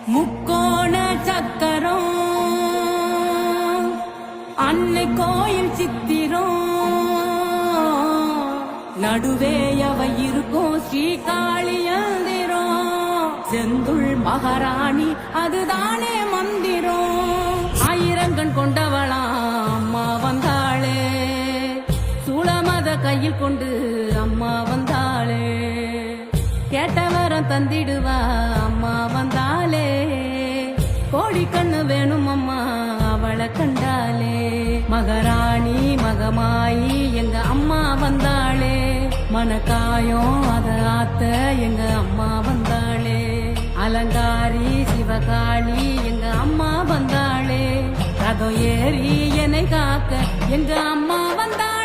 முக்கோண சக்கரம் அன்னை கோயில் சித்திரம் நடுவே அவ இருக்கும் ஸ்ரீகாளியந்திரம் செந்துள் மகாராணி அதுதானே மந்திரம் ஆயிரங்கண் கொண்டவளா அம்மா வந்தாளே சூளமத கையில் கொண்டு அம்மா வந்தாளே கேட்டவரம் தந்திடுவா அம்மா வந்தாளே கோடி கண்ணு வேணும் அம்மா அவளை கண்டாலே மகாராணி மகமாயி எங்க அம்மா வந்தாளே மனக்காயம் அத ஆத்த எங்க அம்மா வந்தாளே அலங்காரி சிவகாளி எங்க அம்மா வந்தாளே ரதம் ஏறி என்னை காக்க எங்க அம்மா வந்தாளே